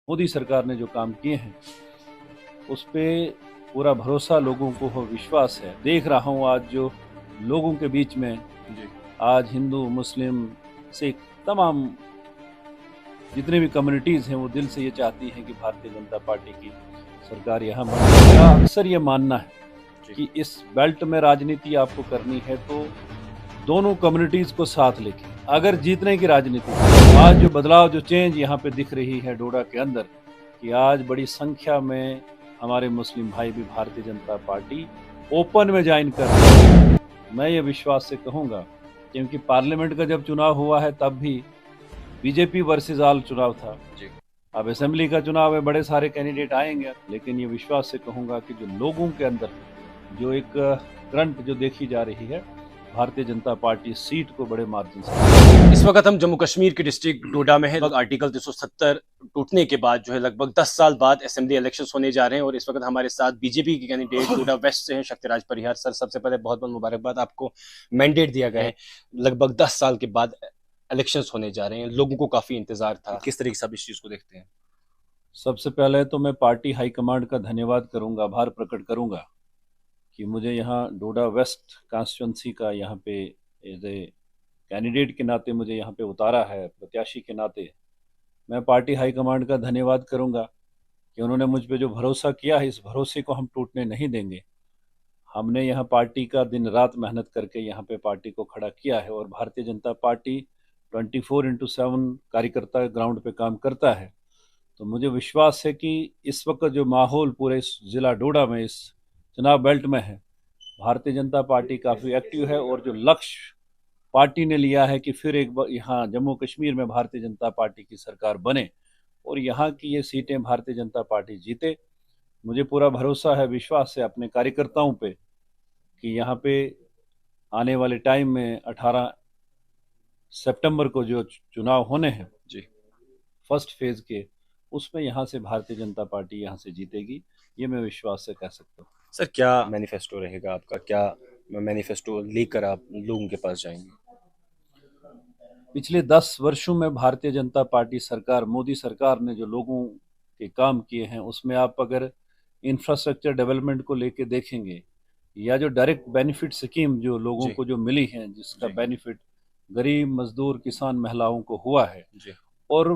मोदी सरकार ने जो काम किए हैं उस पे पूरा भरोसा लोगों को हो, विश्वास है। देख रहा हूँ आज जो लोगों के बीच में जी। आज हिंदू, मुस्लिम, सिख तमाम जितने भी कम्युनिटीज़ हैं वो दिल से ये चाहती हैं कि भारतीय जनता पार्टी की सरकार यहाँ बने। मेरा अक्सर ये मानना है जी। कि इस बेल्ट में राजनीति आपको करनी है तो दोनों कम्युनिटीज़ को साथ लेके अगर जीतने की राजनीति आज जो बदलाव जो चेंज यहाँ पे दिख रही है डोडा के अंदर कि आज बड़ी संख्या में हमारे मुस्लिम भाई भी भारतीय जनता पार्टी ओपन में ज्वाइन कर रहे हैं। मैं ये विश्वास से कहूँगा क्योंकि पार्लियामेंट का जब चुनाव हुआ है तब भी बीजेपी वर्सेस ऑल चुनाव था। जी। अब असेंबली का चुनाव है, बड़े सारे कैंडिडेट आएंगे, लेकिन ये विश्वास से कहूँगा कि जो लोगों के अंदर जो एक करंट जो देखी जा रही है, भारतीय जनता पार्टी सीट को बड़े मार्जिन से। इस वक्त हम जम्मू कश्मीर के डिस्ट्रिक्ट डोडा में है। आर्टिकल 370 टूटने के बाद जो है लगभग 10 साल बाद असेंबली इलेक्शंस होने जा रहे हैं और इस वक्त हमारे साथ बीजेपी के कैंडिडेट डोडा वेस्ट से हैं शक्तिराज परिहार। सर, सबसे पहले बहुत बहुत मुबारकबाद, आपको मैंडेट दिया गया है। लगभग 10 साल के बाद इलेक्शंस होने जा रहे हैं, लोगों को काफी इंतजार था। किस तरीके से आप इस चीज को देखते हैं? सबसे पहले तो मैं पार्टी हाईकमांड का धन्यवाद करूंगा, आभार प्रकट करूंगा कि मुझे यहाँ डोडा वेस्ट कॉन्स्टिट्यूंसी का यहाँ पे एज ए कैंडिडेट के नाते मुझे यहाँ पे उतारा है, प्रत्याशी के नाते। मैं पार्टी हाईकमांड का धन्यवाद करूंगा कि उन्होंने मुझ पे जो भरोसा किया है, इस भरोसे को हम टूटने नहीं देंगे। हमने यहाँ पार्टी का दिन रात मेहनत करके यहाँ पे पार्टी को खड़ा किया है और भारतीय जनता पार्टी 24/7 कार्यकर्ता ग्राउंड पे काम करता है। तो मुझे विश्वास है कि इस वक्त जो माहौल पूरे इस जिला डोडा में इस चुनाव बेल्ट में है, भारतीय जनता पार्टी काफ़ी एक्टिव है और जो लक्ष्य पार्टी ने लिया है कि फिर एक बार यहाँ जम्मू कश्मीर में भारतीय जनता पार्टी की सरकार बने और यहाँ की ये सीटें भारतीय जनता पार्टी जीते। मुझे पूरा भरोसा है, विश्वास है अपने कार्यकर्ताओं पे कि यहाँ पे आने वाले टाइम में 18 सितंबर को जो चुनाव होने हैं जी। फर्स्ट फेज के, उसमें यहाँ से भारतीय जनता पार्टी यहाँ से जीतेगी, ये मैं विश्वास से कह सकता हूँ। सर, क्या मैनिफेस्टो रहेगा आपका? क्या मैनिफेस्टो लेकर आप लोगों के पास जाएंगे? पिछले 10 वर्षों में भारतीय जनता पार्टी सरकार, मोदी सरकार ने जो लोगों के काम किए हैं उसमें आप अगर इंफ्रास्ट्रक्चर डेवलपमेंट को लेके देखेंगे या जो डायरेक्ट बेनिफिट स्कीम जो लोगों को जो मिली है, जिसका बेनिफिट गरीब मजदूर किसान महिलाओं को हुआ है जी। और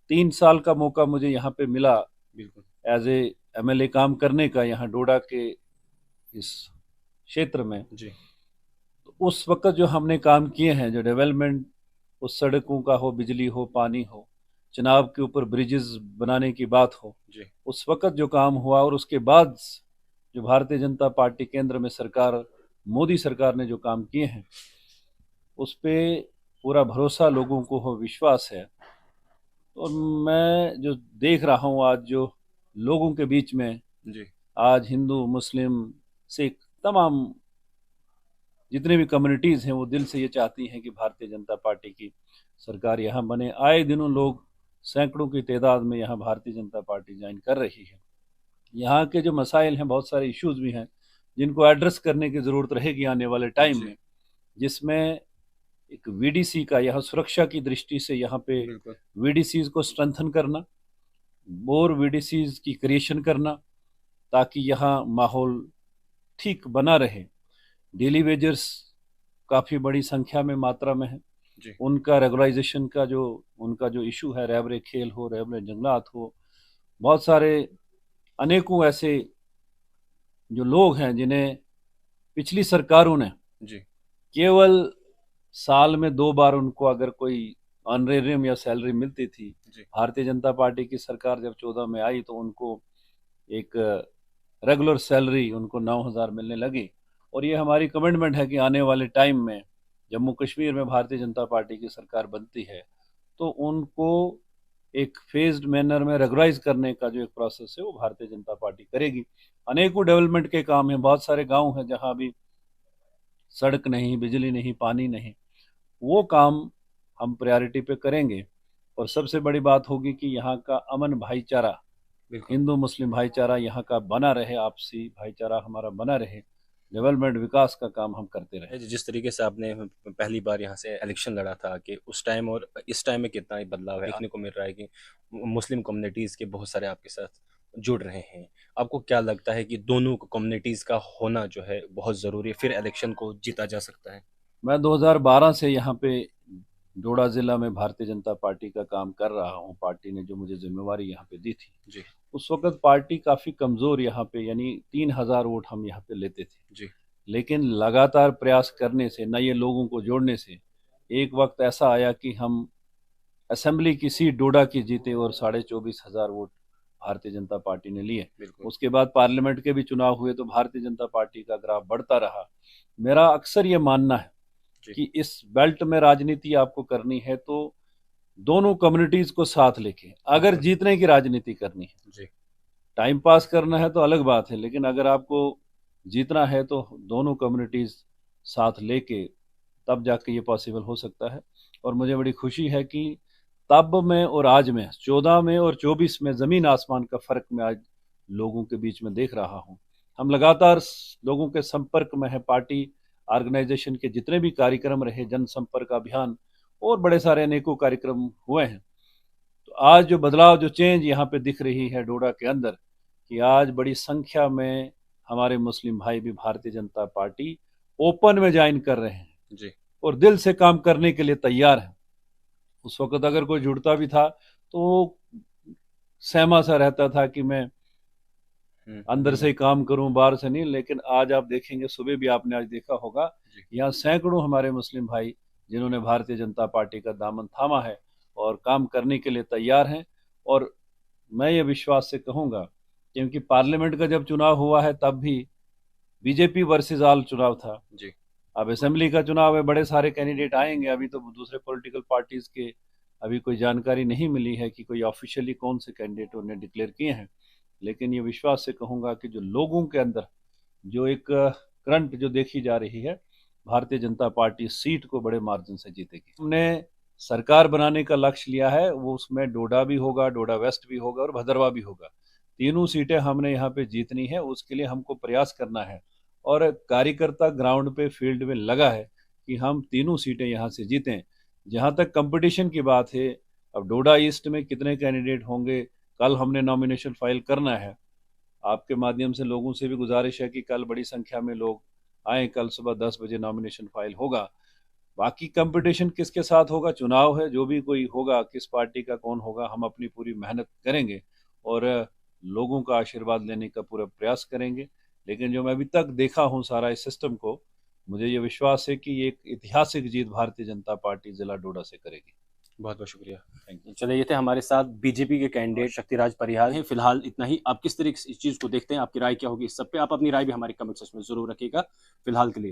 3 साल का मौका मुझे यहाँ पे मिला बिल्कुल एज ए एमएलए काम करने का यहाँ डोडा के इस क्षेत्र में। जी। तो उस वक्त जो हमने काम किए हैं, जो डेवलपमेंट, उस सड़कों का हो, बिजली हो, पानी हो, चिनाब के ऊपर ब्रिजेस बनाने की बात हो, जी। उस वक्त जो काम हुआ और उसके बाद जो भारतीय जनता पार्टी केंद्र में सरकार, मोदी सरकार ने जो काम किए हैं उस पे पूरा भरोसा लोगों को हो, विश्वास है। और मैं जो देख रहा हूँ आज जो लोगों के बीच में जी। आज हिंदू, मुस्लिम, सिख तमाम जितने भी कम्युनिटीज़ हैं वो दिल से ये चाहती हैं कि भारतीय जनता पार्टी की सरकार यहाँ बने। आए दिनों लोग सैकड़ों की तादाद में यहाँ भारतीय जनता पार्टी ज्वाइन कर रही है। यहाँ के जो मसाइल हैं, बहुत सारे इश्यूज भी हैं जिनको एड्रेस करने की ज़रूरत रहेगी आने वाले टाइम में, जिसमें एक वीडीसी का यहाँ सुरक्षा की दृष्टि से यहाँ पे वीडीसीज को स्ट्रेंथन करना, मोर वीडीसीज की क्रिएशन करना ताकि यहाँ माहौल ठीक बना रहे। डेली वेजर्स काफ़ी बड़ी संख्या में मात्रा में है, उनका रेगुलाइजेशन का जो उनका जो इशू है, रहबरे खेल हो, रहबरे जंगलात हो, बहुत सारे अनेकों ऐसे जो लोग हैं जिन्हें पिछली सरकारों ने केवल साल में 2 बार उनको अगर कोई ऑनरेरियम या सैलरी मिलती थी, भारतीय जनता पार्टी की सरकार जब 14 में आई तो उनको एक रेगुलर सैलरी उनको 9,000 मिलने लगी। और ये हमारी कमिटमेंट है कि आने वाले टाइम में जम्मू कश्मीर में भारतीय जनता पार्टी की सरकार बनती है तो उनको एक फेज्ड मैनर में रेगुलाइज करने का जो एक प्रोसेस है वो भारतीय जनता पार्टी करेगी। अनेकों डेवलपमेंट के काम हैं, बहुत सारे गांव हैं जहां भी सड़क नहीं, बिजली नहीं, पानी नहीं, वो काम हम प्रायोरिटी पे करेंगे। और सबसे बड़ी बात होगी कि यहाँ का अमन भाईचारा, हिंदू मुस्लिम भाईचारा यहाँ का बना रहे, आपसी भाईचारा हमारा बना रहे। डेवलपमेंट विकास का काम हम करते रहे। जिस तरीके से आपने पहली बार यहाँ से इलेक्शन लड़ा था कि उस टाइम और इस टाइम में कितना ही बदलाव है देखने को मिल रहा है कि मुस्लिम कम्युनिटीज़ के बहुत सारे आपके साथ जुड़ रहे हैं। आपको क्या लगता है कि दोनों कम्युनिटीज़ का होना जो है बहुत ज़रूरी है, फिर इलेक्शन को जीता जा सकता है? मैं 2012 से यहाँ पे डोडा ज़िला में भारतीय जनता पार्टी का काम कर रहा हूँ। पार्टी ने जो मुझे जिम्मेवारी यहाँ पे दी थी, जी उस वक्त पार्टी काफ़ी कमज़ोर यहाँ पे, यानी 3000 वोट हम यहाँ पे लेते थे। जी लेकिन लगातार प्रयास करने से, नए लोगों को जोड़ने से, एक वक्त ऐसा आया कि हम असेंबली की सीट डोडा की जीते और 24,500 वोट भारतीय जनता पार्टी ने लिए। उसके बाद पार्लियामेंट के भी चुनाव हुए तो भारतीय जनता पार्टी का ग्राफ बढ़ता रहा। मेरा अक्सर ये मानना है कि इस बेल्ट में राजनीति आपको करनी है तो दोनों कम्युनिटीज को साथ लेके, अगर जीतने की राजनीति करनी है, जी टाइम पास करना है तो अलग बात है, लेकिन अगर आपको जीतना है तो दोनों कम्युनिटीज साथ लेके तब जाके ये पॉसिबल हो सकता है। और मुझे बड़ी खुशी है कि तब में और आज में, 14 में और 24 में ज़मीन आसमान का फ़र्क मैं आज लोगों के बीच में देख रहा हूँ। हम लगातार लोगों के संपर्क में है। पार्टी ऑर्गेनाइजेशन के जितने भी कार्यक्रम रहे, जनसंपर्क अभियान और बड़े सारे अनेकों कार्यक्रम हुए हैं, तो आज जो बदलाव, जो चेंज यहाँ पे दिख रही है डोडा के अंदर, कि आज बड़ी संख्या में हमारे मुस्लिम भाई भी भारतीय जनता पार्टी ओपन में ज्वाइन कर रहे हैं जी और दिल से काम करने के लिए तैयार हैं। उस वक्त अगर कोई जुड़ता भी था तो सहमा सा रहता था कि मैं अंदर से ही काम करूं, बाहर से नहीं। लेकिन आज आप देखेंगे, सुबह भी आपने आज देखा होगा, यहाँ सैकड़ों हमारे मुस्लिम भाई जिन्होंने भारतीय जनता पार्टी का दामन थामा है और काम करने के लिए तैयार हैं। और मैं ये विश्वास से कहूँगा, क्योंकि पार्लियामेंट का जब चुनाव हुआ है तब भी बीजेपी वर्सेस ऑल चुनाव था। जी अब असेंबली का चुनाव है, बड़े सारे कैंडिडेट आएंगे। अभी तो दूसरे पॉलिटिकल पार्टीज के अभी कोई जानकारी नहीं मिली है कि कोई ऑफिशियली कौन से कैंडिडेट उन्हें डिक्लेयर किए हैं। लेकिन ये विश्वास से कहूँगा कि जो लोगों के अंदर जो एक करंट जो देखी जा रही है, भारतीय जनता पार्टी सीट को बड़े मार्जिन से जीतेगी। हमने सरकार बनाने का लक्ष्य लिया है, वो उसमें डोडा भी होगा, डोडा वेस्ट भी होगा और भदरवा भी होगा। तीनों सीटें हमने यहाँ पे जीतनी है, उसके लिए हमको प्रयास करना है। और कार्यकर्ता ग्राउंड पे, फील्ड में लगा है कि हम तीनों सीटें यहाँ से जीतें। जहाँ तक कंपटीशन की बात है, अब डोडा ईस्ट में कितने कैंडिडेट होंगे, कल हमने नॉमिनेशन फाइल करना है। आपके माध्यम से लोगों से भी गुजारिश है कि कल बड़ी संख्या में लोग आए। कल सुबह 10 बजे नॉमिनेशन फाइल होगा। बाकी कंपटीशन किसके साथ होगा, चुनाव है, जो भी कोई होगा, किस पार्टी का कौन होगा, हम अपनी पूरी मेहनत करेंगे और लोगों का आशीर्वाद लेने का पूरा प्रयास करेंगे। लेकिन जो मैं अभी तक देखा हूँ सारा इस सिस्टम को, मुझे ये विश्वास है कि ये एक ऐतिहासिक जीत भारतीय जनता पार्टी जिला डोडा से करेगी। बहुत बहुत शुक्रिया। Thank you. चलिए, ये थे हमारे साथ बीजेपी के कैंडिडेट शक्तिराज परिहार हैं। फिलहाल इतना ही। आप किस तरीके से इस चीज़ को देखते हैं, आपकी राय क्या होगी इस सब पे? आप अपनी राय भी हमारे कमेंट सेक्शन में जरूर रखिएगा। फिलहाल के लिए